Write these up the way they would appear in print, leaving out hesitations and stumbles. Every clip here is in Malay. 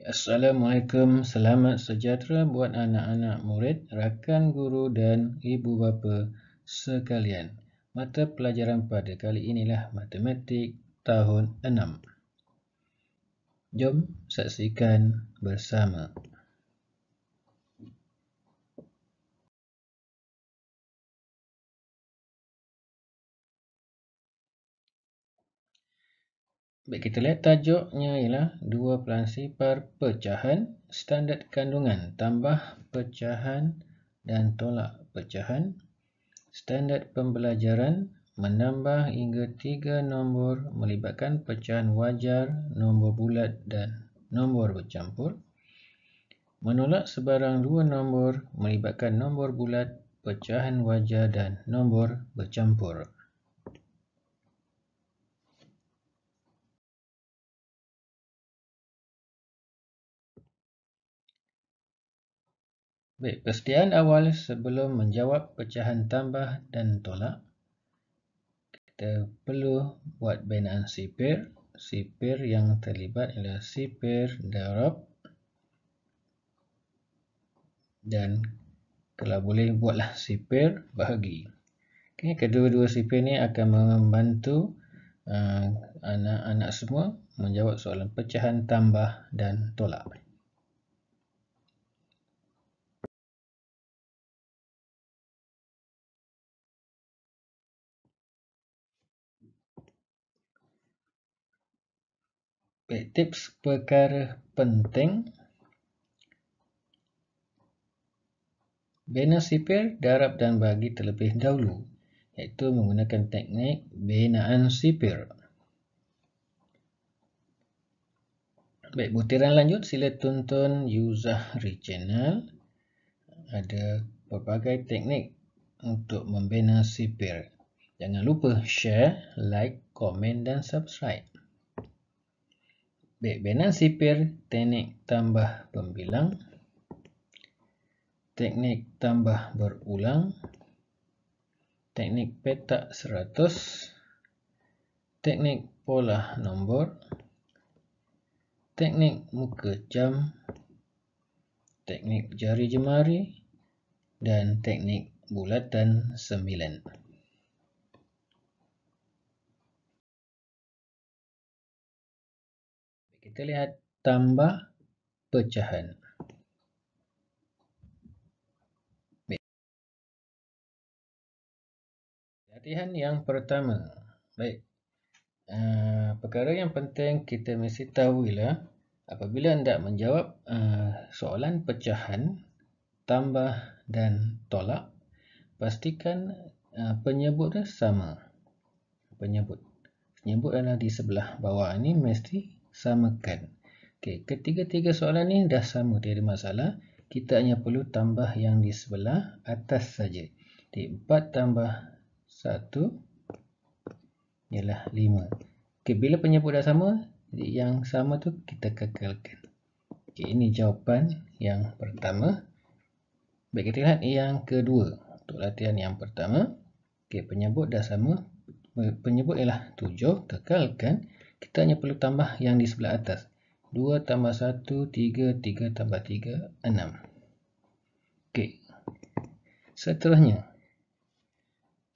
Assalamualaikum, selamat sejahtera buat anak-anak murid, rakan guru dan ibu bapa sekalian. Mata pelajaran pada kali inilah Matematik tahun 6. Jom saksikan bersama. Baik, kita lihat tajuknya ialah dua pelansipar pecahan, standard kandungan, tambah pecahan dan tolak pecahan, standard pembelajaran, menambah hingga 3 nombor melibatkan pecahan wajar, nombor bulat dan nombor bercampur, menolak sebarang 2 nombor melibatkan nombor bulat, pecahan wajar dan nombor bercampur. Baik, persediaan awal sebelum menjawab pecahan tambah dan tolak, kita perlu buat binaan sipir. Sipir yang terlibat ialah sipir darab dan kalau boleh buatlah sipir bahagi. Okay, kedua-dua sipir ni akan membantu anak-anak semua menjawab soalan pecahan tambah dan tolak. Baik, tips perkara penting. Bina sipir, darab dan bahagi terlebih dahulu, iaitu menggunakan teknik binaan sipir. Baik, butiran lanjut sila tonton Yuzahri Channel. Ada pelbagai teknik untuk membina sipir. Jangan lupa share, like, komen dan subscribe. Baik, binaan sipir, teknik tambah pembilang, teknik tambah berulang, teknik petak 100, teknik pola nombor, teknik muka jam, teknik jari jemari dan teknik bulatan 9. Kita lihat tambah pecahan. Baik. Latihan yang pertama. Baik. Perkara yang penting kita mesti tahu ialah apabila hendak menjawab soalan pecahan, tambah dan tolak, pastikan penyebut sama. Penyebut adalah di sebelah bawah ini mesti samakan. Okey, ketiga-tiga soalan ni dah sama, tiada masalah. Kita hanya perlu tambah yang di sebelah atas saja. 4 tambah 1 ialah 5. Okey, bila penyebut dah sama, jadi yang sama tu kita kekalkan. Okey, ini jawapan yang pertama. Baik, kita lihat yang kedua. Untuk latihan yang pertama, okey, penyebut dah sama. Penyebut ialah 7, kekalkan. Kita hanya perlu tambah yang di sebelah atas. 2 tambah 1, 3, 3 tambah 3, 6. Okey. Seterusnya.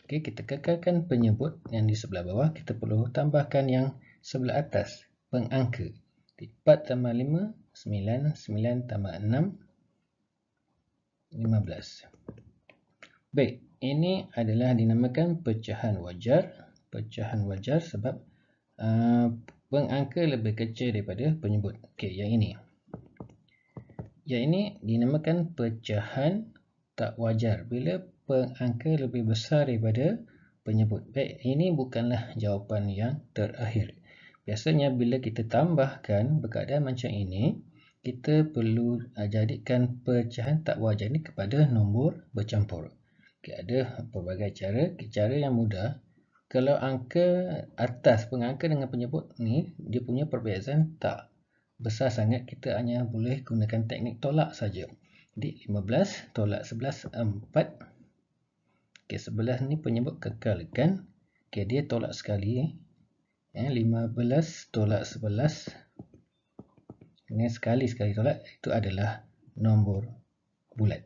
Okey, kita kekalkan penyebut yang di sebelah bawah. Kita perlu tambahkan yang sebelah atas, pengangka. 4 tambah 5, 9. 9 tambah 6, 15. Baik, ini adalah dinamakan pecahan wajar. Pecahan wajar sebab pengangka lebih kecil daripada penyebut. Okey, yang ini. Yang ini dinamakan pecahan tak wajar bila pengangka lebih besar daripada penyebut. Baik, ini bukanlah jawapan yang terakhir. Biasanya bila kita tambahkan berkeadaan macam ini, kita perlu jadikan pecahan tak wajar ini kepada nombor bercampur. Okay, ada pelbagai cara. Cara yang mudah, kalau angka atas pengangka dengan penyebut ni dia punya perbezaan tak besar sangat, kita hanya boleh gunakan teknik tolak saja. Jadi 15 tolak 11, 4. Okey, 11 ni penyebut kekalkan. Okey, dia tolak sekali. 15 tolak 11, dengan sekali-sekali tolak, itu adalah nombor bulat.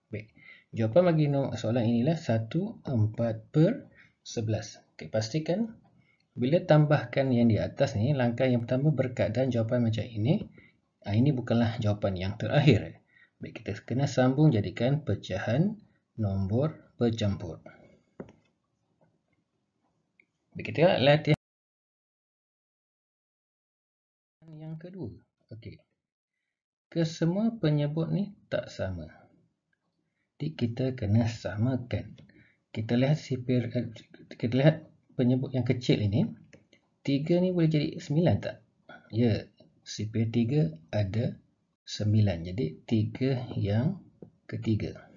Baik, jawapan bagi soalan inilah 1/4/11. Okay, pastikan bila tambahkan yang di atas ni, langkah yang pertama berkeadaan jawapan macam ini. Ini bukanlah jawapan yang terakhir. Baik, kita kena sambung jadikan pecahan nombor bercampur. Baik, kita latihan yang kedua. Okey. Kesemua penyebut ni tak sama. Jadi kita kena samakan. Kita lihat penyebut yang kecil ini. 3 ni boleh jadi 9 tak? Ya, sifar 3 ada 9. Jadi 3 yang ketiga.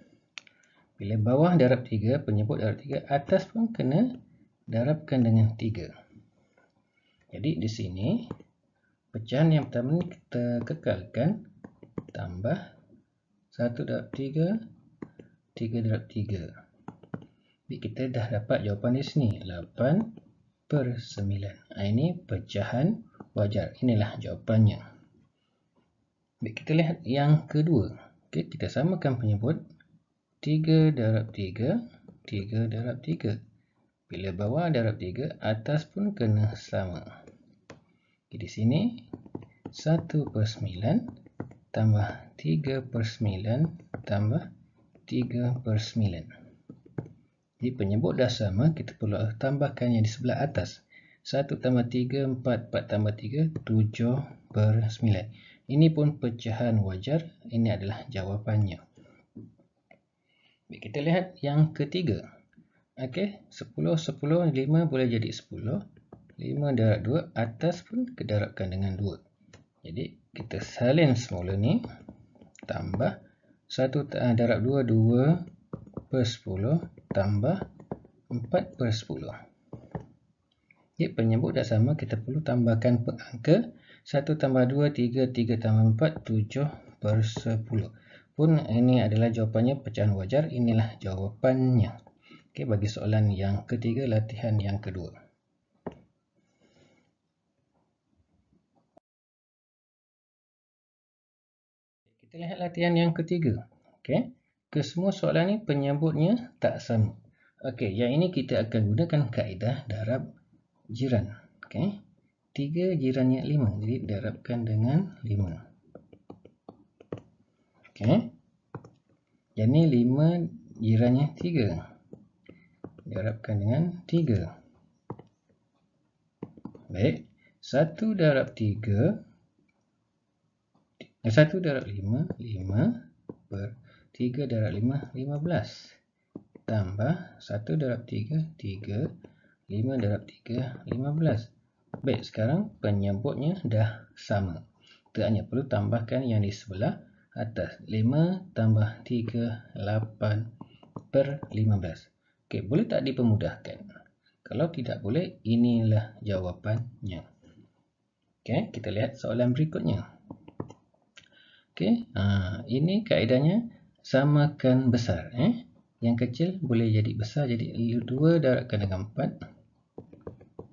Bila bawah darab 3, penyebut darab 3, atas pun kena darabkan dengan 3. Jadi di sini pecahan yang pertama ni kita kekalkan, tambah 1 darab 3, 3 darab 3. Jadi kita dah dapat jawapan di sini, 8/9. Ini pecahan wajar. Inilah jawapannya. Baik, kita lihat yang kedua. Okey, kita samakan penyebut 3 darab 3, 3 darab 3. Bila bawah darab 3, atas pun kena sama. Okay, di sini 1/9 tambah 3/9 tambah 3/9. Jadi penyebut dah sama, kita perlu tambahkan yang di sebelah atas. 1 tambah 3, 4, 4 tambah 3, 7/9. Ini pun pecahan wajar. Ini adalah jawapannya. Baik, kita lihat yang ketiga. Okey, 10, 10, 5 boleh jadi 10. 5 darab 2, atas pun kedarabkan dengan 2. Jadi kita salin semula ni. Tambah 1 darab 2, 2/10 tambah 4/10. Jadi penyebut dah sama, kita perlu tambahkan angka. 1 tambah 2, 3, 3 tambah 4, 7/10. Pun ini adalah jawapannya, pecahan wajar. Inilah jawapannya. Okey, bagi soalan yang ketiga, latihan yang kedua. Kita lihat latihan yang ketiga. Okey, kesemua soalan ni penyebutnya tak sama. Okey, yang ini kita akan gunakan kaedah darab jiran. Okey, 3 jirannya 5, jadi darabkan dengan 5. Okey, jadi 5 jirannya 3, darabkan dengan 3. Baik, 1 darab 3, 1 darab 5, 5/3 darab 5, 15. Tambah 1 darab 3, 3. 5 darab 3, 15. Baik, sekarang penyebutnya dah sama. Kita hanya perlu tambahkan yang di sebelah atas. 5 tambah 3, 8/15. Okey, boleh tak dipermudahkan? Kalau tidak boleh, inilah jawapannya. Okey, kita lihat soalan berikutnya. Okey, ini kaedahnya samakan besar. Yang kecil boleh jadi besar, jadi 2 darabkan dengan 4.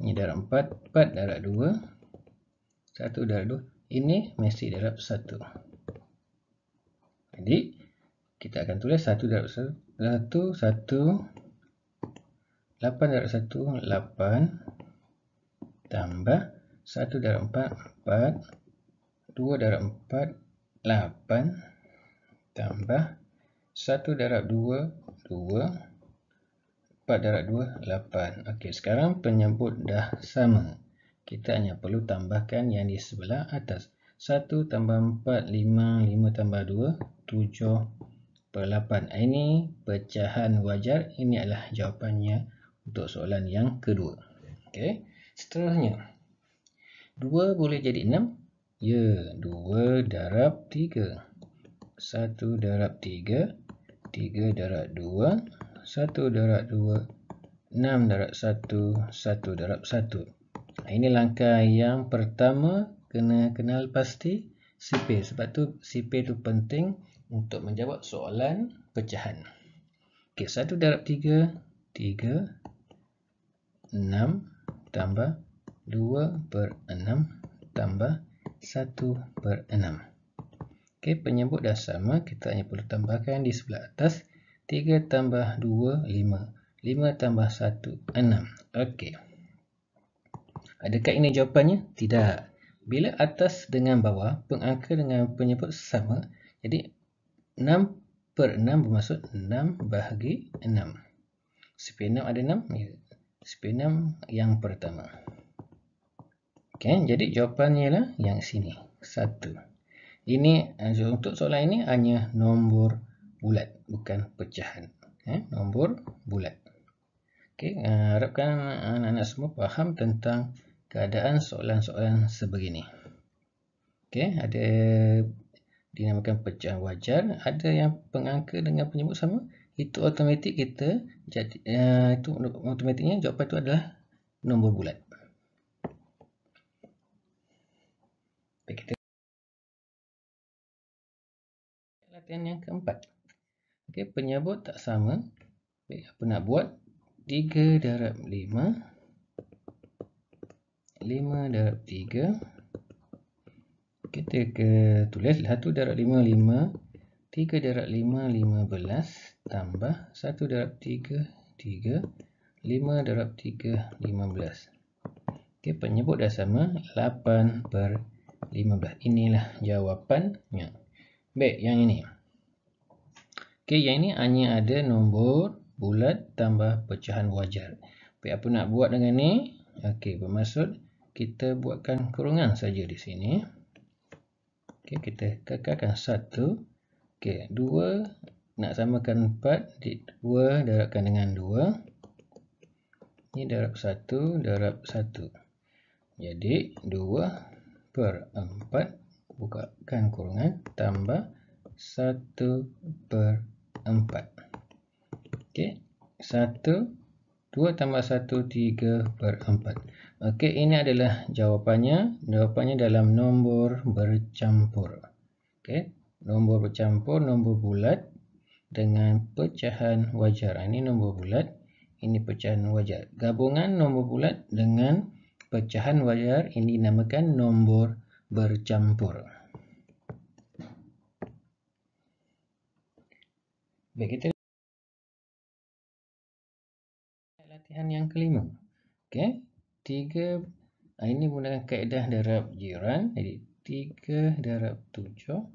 Ini darab 4, 4 darab 2, 1 darab 2. Ini mesti darab 1. Jadi, kita akan tulis 1 darab 1, 1, 8 darab 1, 8. Tambah 1 darab 4, 4. 2 darab 4, 8. Tambah 1 darab 2, 2. 4 darab 2, 8. Okey, sekarang penyebut dah sama. Kita hanya perlu tambahkan yang di sebelah atas. 1 tambah 4, 5. 5 tambah 2, 7/8. Ini pecahan wajar. Ini adalah jawapannya untuk soalan yang kedua. Okey, seterusnya. 2 boleh jadi 6? Ya, 2 darab 3. 1 darab 3, 3 darab 2, 1 darab 2, 6 darab 1, 1 darab 1. Ini langkah yang pertama, kena kenal pasti sifar. Sebab tu sifar tu penting untuk menjawab soalan pecahan. Okey, 1 darab 3, 3. 6 tambah 2/6 tambah 1/6. Okey, penyebut dah sama. Kita hanya perlu tambahkan di sebelah atas. 3 tambah 2, 5. 5 tambah 1, 6. Okey. Adakah ini jawapannya? Tidak. Bila atas dengan bawah, pengangka dengan penyebut sama. Jadi, 6/6 bermaksud 6 bahagi 6. CP6 ada 6? Ya. CP6 yang pertama. Okay, jadi jawapannya ialah yang sini. 1. Ini untuk soalan ini hanya nombor bulat, bukan pecahan. Nombor bulat. Okay, harapkan anak-anak semua faham tentang keadaan soalan-soalan sebegini. Okay, ada dinamakan pecahan wajar, ada yang pengangka dengan penyebut sama. Itu automatik kita jadi itu automatiknya jawapan itu adalah nombor bulat. Baik, kita latihan yang keempat. Okey, penyebut tak sama. Baik, apa nak buat? 3 darab 5. 5 darab 3. Kita tulis 1 darab 5, 5. 3 darab 5, 15. Tambah 1 darab 3, 3. 5 darab 3, 15. Okey, penyebut dah sama. 8/15. Inilah jawapannya. Baik, yang ini. Okey, yang ini hanya ada nombor bulat tambah pecahan wajar. Baik, apa nak buat dengan ni? Okey, bermaksud kita buatkan kurungan saja di sini. Okey, kita kekalkan 1. Okey, 2 nak samakan 4. 2 darabkan dengan 2. Ini darab 1 darab 1. Jadi 2/4 bukakan kurungan tambah 1/4. Okey, 2 tambah 1, 3/4. Okey, ini adalah jawapannya. Jawapannya dalam nombor bercampur. Okey, nombor bercampur, nombor bulat dengan pecahan wajar. Ini nombor bulat, ini pecahan wajar. Gabungan nombor bulat dengan pecahan wajar ini dinamakan nombor bercampur. Baik, kita latihan yang kelima. Okey, 3 ini menggunakan kaedah darab jiran. Jadi 3 darab 7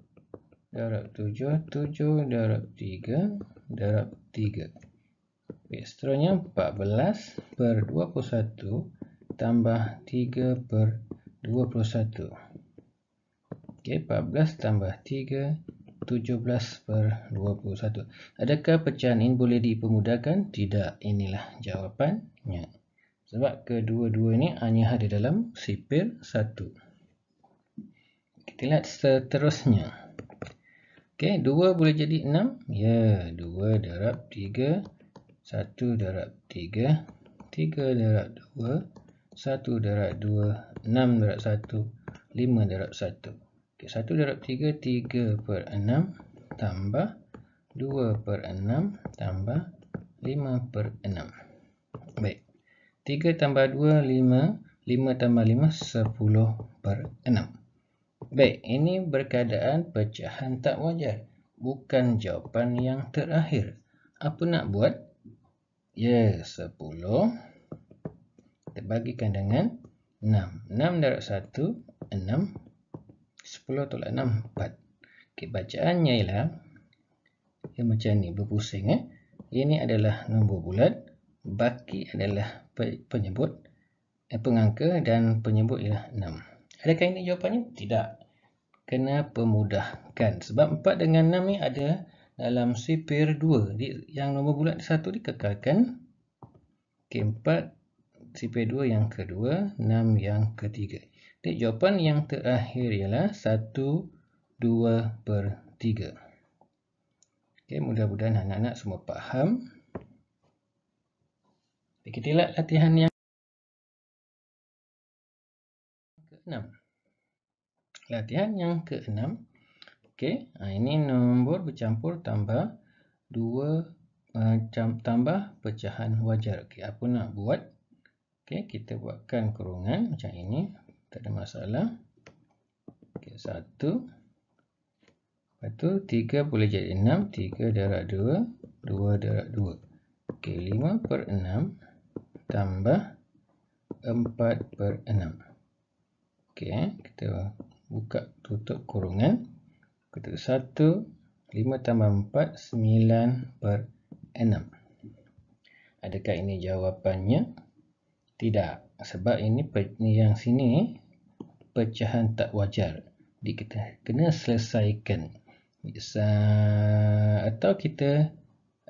darab 7, 7 darab 3 darab 3. Baik, seterusnya 14/21 tambah 3/21. Okey, 14 tambah 3, 17/21. Adakah pecahan ini boleh dipermudahkan? Tidak. Inilah jawapannya. Sebab kedua-dua ini hanya ada dalam sipir 1. Kita lihat seterusnya. Okey, 2 boleh jadi 6? Ya, 2 darab 3, 1 darab 3, 3 darab 2, 1 darab 2, 6 darab 1, 5 darab 1. Okey, 1 darab 3, 3/6 tambah 2/6 tambah 5/6. Baik. 3 tambah 2, 5. 5 tambah 5, 10/6. Baik, ini berkeadaan pecahan tak wajar. Bukan jawapan yang terakhir. Apa nak buat? Ya, 10. Kita bagikan dengan 6. 6 darab 1, 6. 10 tolak 6, 4. Okay, bacaannya ialah macam ni, berpusing. Ini adalah nombor bulat. Baki adalah penyebut, pengangka dan penyebut ialah 6. Adakah ini jawapannya? Tidak. Kena pemudahkan. Sebab 4 dengan 6 ni ada dalam sipir 2. Yang nombor bulat 1 dikekalkan. Okay, 4 sipir 2 yang kedua, 6 yang ketiga. Jadi jawapan yang terakhir ialah 1/2/3. Okay, mudah-mudahan anak-anak semua faham. Kita lihat latihan yang ke-6. Latihan yang ke-6. Okay, ini nombor bercampur tambah 2 tambah pecahan wajar. Okay, apa nak buat? Okay, kita buatkan kurungan macam ini. Tak ada masalah. 1. Lepas tu 3 boleh jadi 6. 3 darab 2. 2 darab 2. Okey, 5/6 tambah 4/6. Okey, kita buka tutup kurungan. Kita 1. 5 tambah 4, 9/6. Adakah ini jawapannya? Tidak. Sebab ini yang sini pecahan tak wajar. Jadi kita kena selesaikan. Atau kita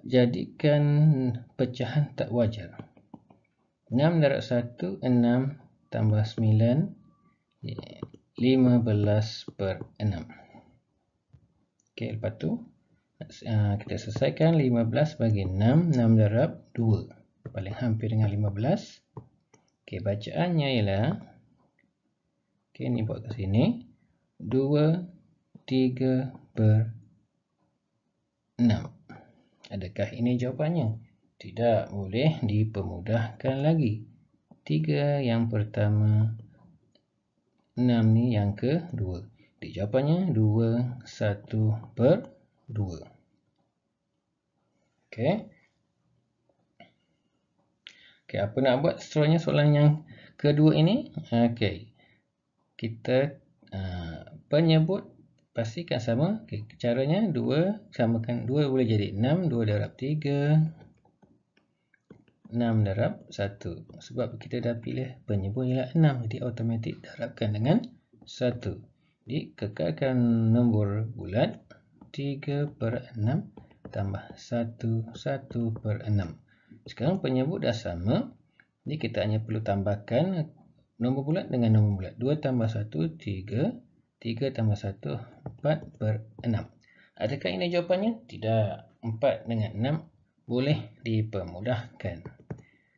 jadikan pecahan tak wajar. 6 darab 1, 6 tambah 9, 15/6. Okey, lepas tu kita selesaikan 15 bagi 6, 6 darab 2. Paling hampir dengan 15. Okey, bacaannya ialah, okey, ni buat ke sini. 23/6. Adakah ini jawapannya? Tidak, boleh dipermudahkan lagi. 3 yang pertama, 6 ni yang kedua. Jadi jawapannya 21/2. Okey. Okey, apa nak buat seterusnya soalan yang kedua ini? Okey. Kita penyebut pastikan sama. Okey, caranya 2 samakan 2 boleh jadi 6, 2 darab 3, 6 darab 1. Sebab kita dah pilih penyebut ialah 6, jadi automatik darabkan dengan 1. Jadi kekalkan nombor bulat 3/6 tambah 1, 1/6. Sekarang penyebut dah sama. Jadi kita hanya perlu tambahkan nombor bulat dengan nombor bulat. 2 tambah 1, 3. 3 tambah 1, 4/6. Adakah ini jawapannya? Tidak. 4 dengan 6 boleh dipermudahkan.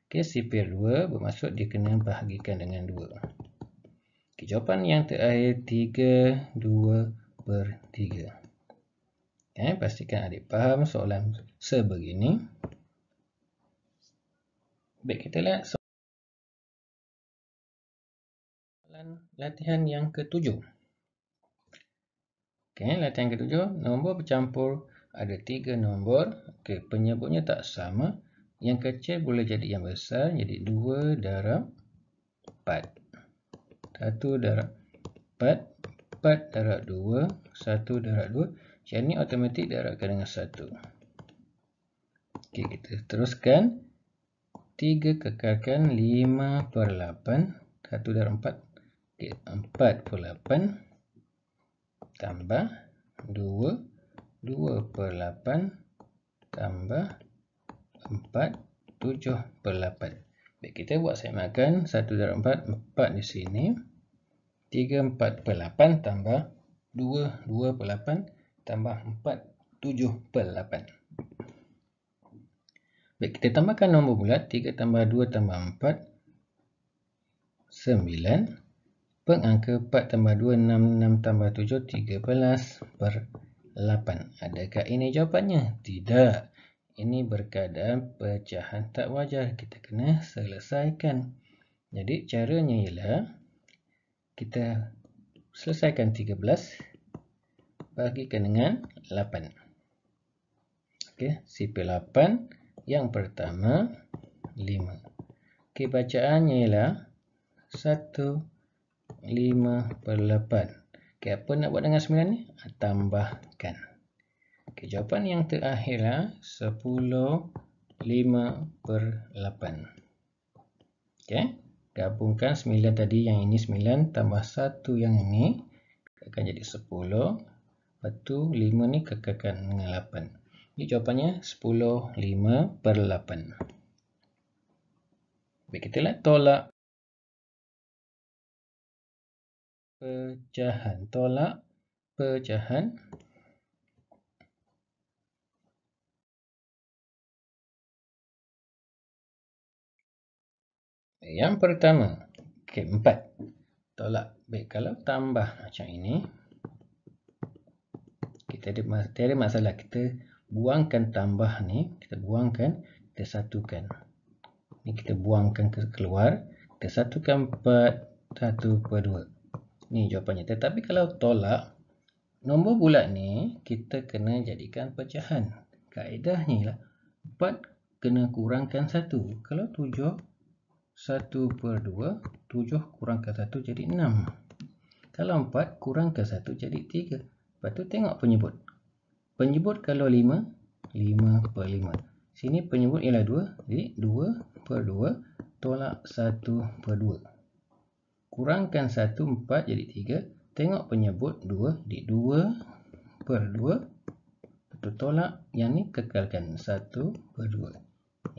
Okey, sifir 2 bermaksud dia kena bahagikan dengan 2. Okey, jawapan yang terakhir 32/3. Pastikan adik faham soalan sebegini. Baik, kita lihat soalan latihan yang ke-7. Okey, latihan ke-7, nombor bercampur ada 3 nombor. Okey, penyebutnya tak sama. Yang kecil boleh jadi yang besar, jadi 2 darab 4. 1 darab 4, 4 darab 2, 1 darab 2. Yang ni automatik darabkan dengan 1. Okey, kita teruskan. 3 kekalkan 5/8. 1 darab 4. Okey, 4/8 tambah 2, 2/8 tambah 4, 7/8. Baik, kita buat samakan. 1 darab 4, 4 di sini. 3, 4/8 tambah 2, 2/8 tambah 4, 7/8. Baik, kita tambahkan nombor bulat. 3 tambah 2 tambah 4, 9. Pengangka 4 tambah 2, 6. 6 tambah 7, 13/8. Adakah ini jawapannya? Tidak. Ini berkeadaan pecahan tak wajar. Kita kena selesaikan. Jadi caranya ialah kita selesaikan 13 bagikan dengan 8. Okey, sifir 8 yang pertama 5. Okey, bacaannya ialah 1, 5/8. Okey, apa nak buat dengan 9 ni? Tambahkan. Okey, jawapan yang terakhir lah 10, 5/8. Okey, gabungkan 9 tadi, yang ini 9 tambah 1 yang ini akan jadi 10. Lepas tu 5 ni kekalkan dengan 8. Jadi jawapannya 10, 5/8. Baik, kita lihat tolak pecahan. Tolak pecahan. Yang pertama, okey, 4. Tolak. Baik, kalau tambah macam ini, kita ada masalah. Kita buangkan tambah ni, kita buangkan, kita satukan. Ni kita buangkan keluar, kita satukan 4, 1/2. Ni jawapannya. Tetapi kalau tolak, nombor bulat ni kita kena jadikan pecahan. Kaedahnya ialah 4 kena kurangkan 1. Kalau 7, 1/2, 7 kurangkan 1 jadi 6. Kalau 4 kurangkan 1 jadi 3. Lepas tu tengok penyebut. Penyebut kalau 5, 5/5. Sini penyebut ialah 2, jadi 2/2 tolak 1/2. Kurangkan 1, 4 jadi 3. Tengok penyebut 2, jadi 2/2. Betul tolak, yang ni kekalkan 1/2.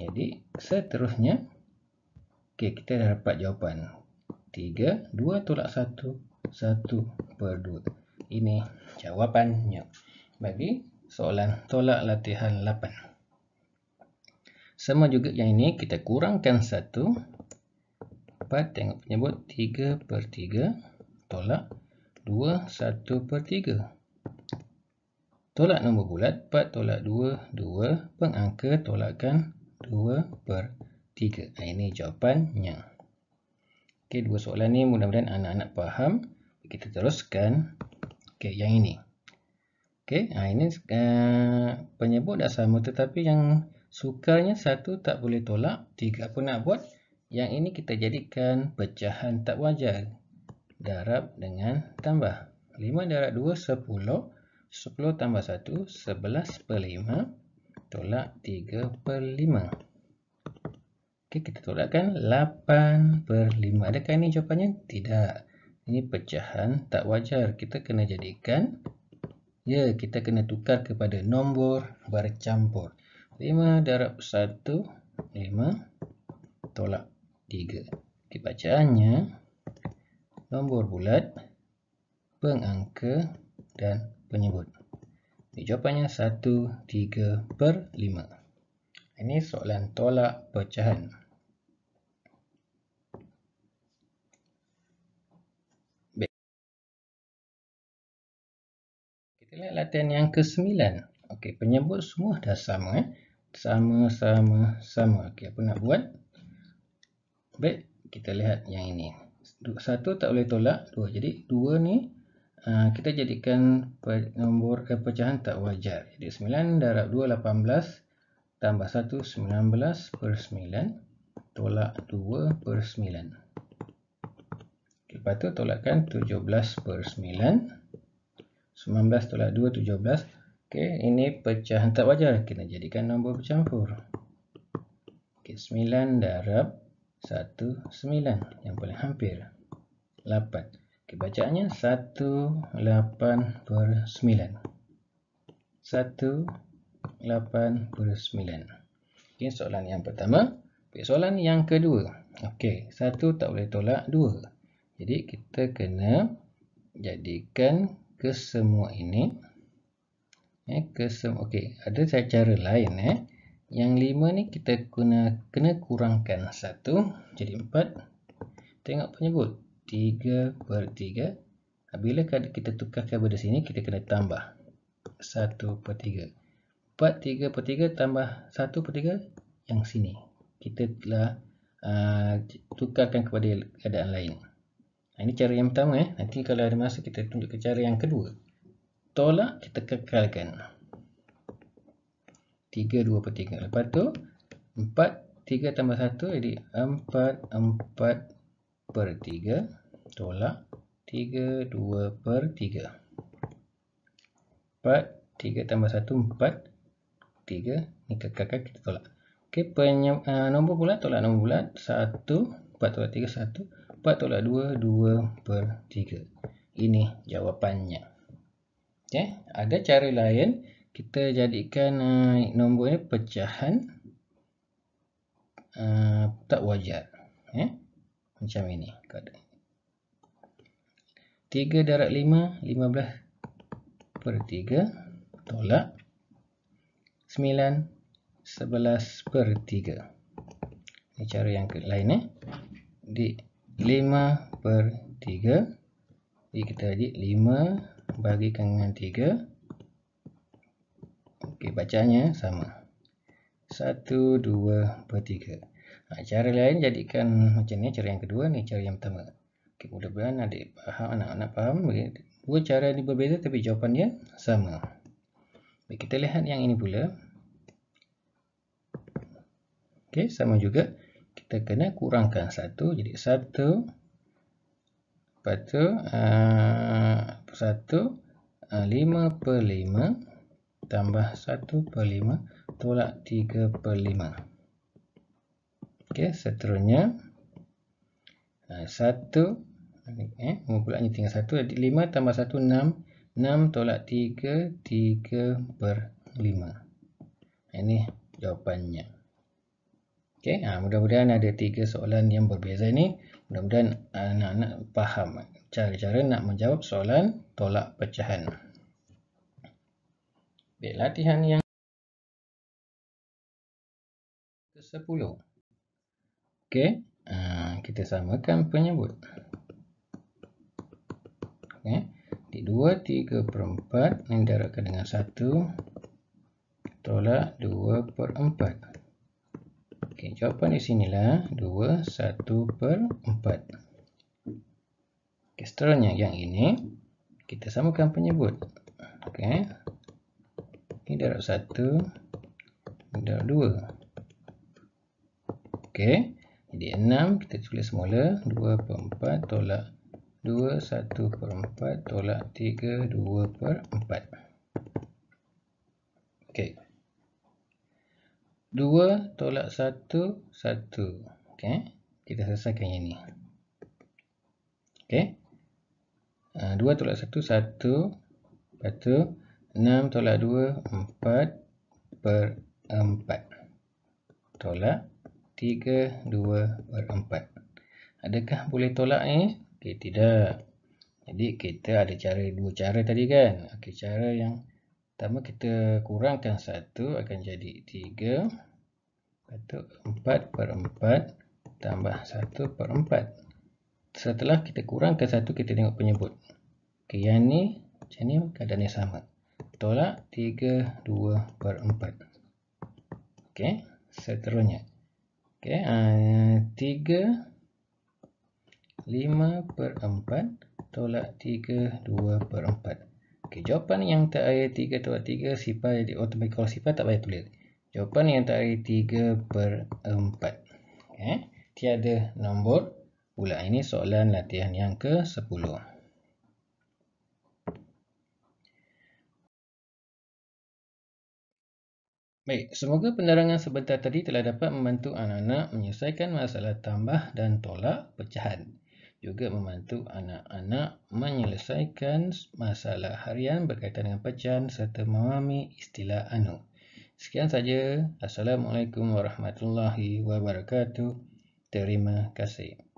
Jadi seterusnya, okey, kita dah dapat jawapan 3, 2 tolak 1, 1/2. Ini jawapannya bagi soalan tolak latihan 8. Sama juga yang ini, kita kurangkan 1. 4, tengok penyebut 3/3 tolak 2, 1/3. Tolak nombor bulat, 4 tolak 2, 2. Pengangka tolakkan 2/3. Ini jawapannya. Okey, dua soalan ni mudah-mudahan anak-anak faham. Kita teruskan. Okey, yang ini. Okey, ini penyebut dah sama, tetapi yang sukarnya 1 tak boleh tolak, 3 apa nak buat? Yang ini kita jadikan pecahan tak wajar. Darab dengan tambah. 5 darab 2, 10. 10 tambah 1, 11/5 tolak 3/5. Okey, kita tolakkan 8/5. Adakah ini jawapannya? Tidak. Ini pecahan tak wajar. Kita kena jadikan, kita kena tukar kepada nombor bercampur. 5 darab 1, 5 tolak 3. Okey, bacaannya nombor bulat, pengangka dan penyebut. Jawapannya 1, 3/5. Ini soalan tolak pecahan. Baik. Kita lihat latihan yang ke-9. Okey, penyebut semua dah sama. Sama. Okey, apa nak buat? Baik, kita lihat yang ini. 1 tak boleh tolak 2. Jadi 2 ni kita jadikan nombor pecahan tak wajar. Jadi 9 darab 2, 18 tambah 1, 19/9 tolak 2/9. Lepas tu tolakkan 17/9. 19 tolak 2, 17. Okey, ini pecahan tak wajar. Kita jadikan nombor bercampur. Okey, 9 darab 1, 9. Yang paling hampir 8. Okay, bacaannya 18/9. 18/9. Okay, soalan yang pertama. Okay, soalan yang kedua. Okey, 1 tak boleh tolak 2. Jadi kita kena jadikan kesemua ini. Okey, ada cara lain. Yang 5 ni kita kena kurangkan 1. Jadi 4. Tengok penyebut. 3/3. Bila kita tukarkan pada sini, kita kena tambah 1/3. 4 3/3 tambah 1/3 yang sini. Kita telah tukarkan kepada keadaan lain. Ini cara yang pertama. Nanti kalau ada masa kita tunjuk ke cara yang kedua. Tolak, kita kekalkan 3 2/3. Lepas tu 4 3 tambah 1 jadi 4/3 tolak 3 2/3. 4 3 tambah 1 4 3 ni kekalkan, kita tolak. Okey, nombor bulat tolak nombor bulat 1 4 tolak 3 1 4 tolak 2 2/3. Ini jawapannya. Okey, ada cara lain. Kita jadikan nombor ini pecahan tak wajar. Macam ini. 3 darab 5 15/3 tolak 9 11/3. Ini cara yang lain. Di 5/3. Jadi kita jadi 5 bagikan dengan 3. Okey, bacaannya sama. 1 2/3. Cara lain jadikan macam ni. Cara yang kedua ni cara yang pertama. Okey, mudah-mudahan adik faham, anak-anak faham. Dua cara ini berbeza tapi jawapannya sama. Baik, kita lihat yang ini pula. Okey, sama juga. Kita kena kurangkan 1. Jadi 1. Lepas tu 5/5 tambah 1/5 tolak 3/5. Okey, seterusnya 1 pulaknya tinggal 1. Jadi 5 tambah 1 6. 6 tolak 3 3/5. Ini jawapannya. Okey, mudah-mudahan ada 3 soalan yang berbeza ni. Mudah-mudahan anak-anak faham cara-cara nak menjawab soalan tolak pecahan. Baik, latihan yang ke-10. Okey, kita samakan penyebut. Okey, di 2 3/4 ini darabkan dengan 1 tolak 2/4. Okey, jawapan di sinilah 2 1/4. Okey, seterusnya yang ini kita samakan penyebut. Okey. Ini darab 1 darab 2. Okey. Jadi 6 kita tulis semula 2/4 tolak 2 1/4 tolak 3 2/4. Okey. 2 tolak 1 1. Okey. Kita selesaikan yang ini. Okey. 2 tolak 1 1. Lepas tu 6 tolak 2 4/4 tolak 3 2/4. Adakah boleh tolak ni? Okey, tidak. Jadi kita ada dua cara tadi kan. Okey, cara yang pertama kita kurangkan 1 akan jadi 3. Lepas tu 4/4 tambah 1/4. Setelah kita kurangkan 1, kita tengok penyebut. Okey, yang ni macam ni keadaannya sama. Tolak 3 2/4. Okey, seterusnya. Okey, 3 5/4 tolak 3 2/4. Okey, jawapan yang tak ada 3 tolak 3 sifar jadi automatik. Kalau sifar tak payah tulis. Jawapan yang tak ada 3/4. Okey, tiada nombor pula. Ini soalan latihan yang ke-10. Baik, semoga penerangan sebentar tadi telah dapat membantu anak-anak menyelesaikan masalah tambah dan tolak pecahan. Juga membantu anak-anak menyelesaikan masalah harian berkaitan dengan pecahan serta memahami istilah anu. Sekian saja. Assalamualaikum warahmatullahi wabarakatuh. Terima kasih.